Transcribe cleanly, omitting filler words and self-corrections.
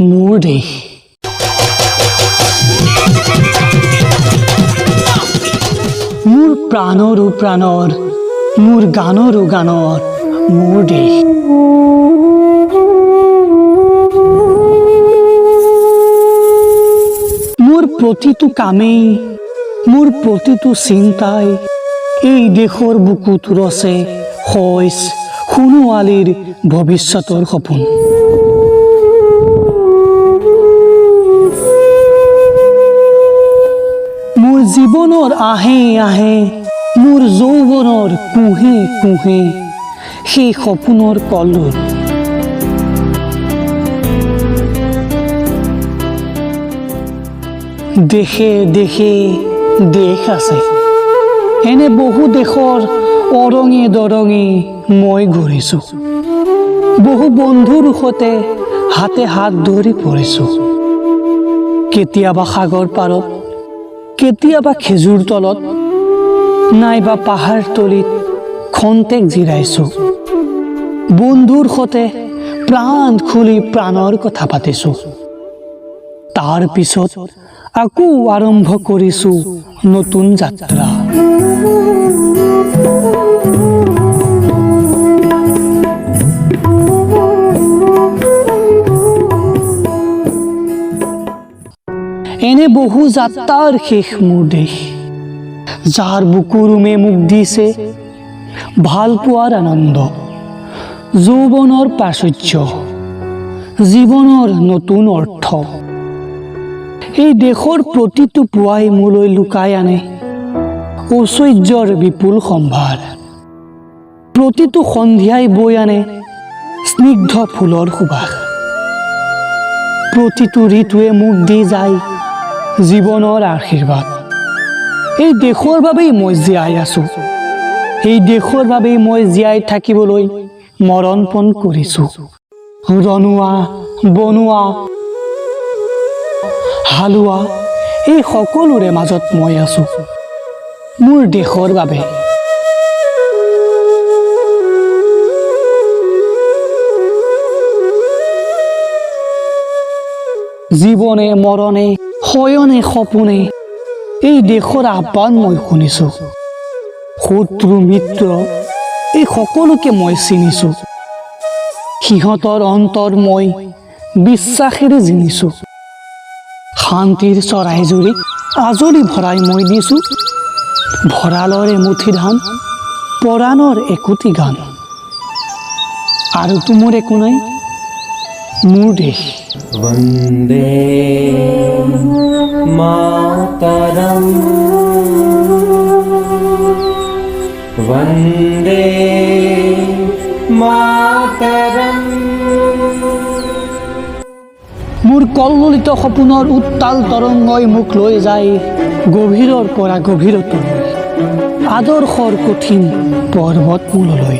মোৰ দেশ। মোৰ প্ৰাণৰো প্ৰাণৰ, মোৰ গানৰো গানৰ, মোৰ দেশ। মোৰ প্ৰতিটো কামেই, মোৰ প্ৰতিটো চিন্তাই এই দেশৰ বুকুত ৰচে শইচ সোণোৱালীৰ ভৱিষ্যতৰ সপোন। মোৰ জীৱনৰ আহে আহে, মোৰ যৌৱনৰ কুহে কুহে সেই সপোনৰ কলৰৱ। দেশে দেশে দেশ আছে, এনে বহু দেশৰ অৰঙে দৰঙে মই ঘূৰিছোঁ। বহু বন্ধুৰ সৈতে হাতে হাত ধৰি পৰিছোঁ। কেতিয়াবা সাগৰ পাৰত, কেতিয়াবা খেজুৰ তলত, নাইবা পাহাৰ তলিত খন্তেক জিৰাইছোঁ। বন্ধুৰ সৈতে প্ৰাণ খুলি প্ৰাণৰ কথা পাতিছোঁ। তাৰ পিছত আকৌ আৰম্ভ কৰিছোঁ নতুন যাত্ৰা। এনে বহু যাত্ৰাৰ শেষ মোৰ দেশ, যাৰ বুকুৰুমে মোক দিছে ভাল পোৱাৰ আনন্দ, যৌৱনৰ প্ৰাচুৰ্য, জীৱনৰ নতুন অৰ্থ। এই দেশৰ প্ৰতিটো পুৱাই মোলৈ লুকাই আনে ঐশ্বৰ্যৰ বিপুল সম্ভাৰ। প্ৰতিটো সন্ধিয়াই বৈ আনে স্নিগ্ধ ফুলৰ সুবাস। প্ৰতিটো ঋতুৱে মোক দি যায় জীৱনৰ আশীৰ্বাদ। এই দেশৰ বাবেই মই জীয়াই আছোঁ, এই দেশৰ বাবেই মই জীয়াই থাকিবলৈ মৰণপণ কৰিছোঁ। ৰনোৱা বনোৱা হালোৱা এই সকলোৰে মাজত মই আছোঁ মোৰ দেশৰ বাবে। জীৱনে মৰণে শয়নে সপোনে এই দেশৰ আহ্বান মই শুনিছোঁ। শত্ৰু মিত্ৰ এই সকলোকে মই চিনিছোঁ। সিহঁতৰ অন্তৰ মই বিশ্বাসেৰে জিনিছোঁ। শান্তিৰ চৰাইজুৰিক আজৰি ভৰাই মই দিছোঁ ভঁৰালৰ এমুঠি ধান, পৰাণৰ একোটি গান। আৰুতো মোৰ একো নাই, মোৰ দেশ। বন্দে মাতৰম, বন্দে মাতৰম। মোৰ কল্লোলিত সপোনৰ উত্তাল তৰংগই মোক লৈ যায় গভীৰৰ পৰা গভীৰতলৈ, আদৰ্শৰ কঠিন পৰ্বতমূললৈ।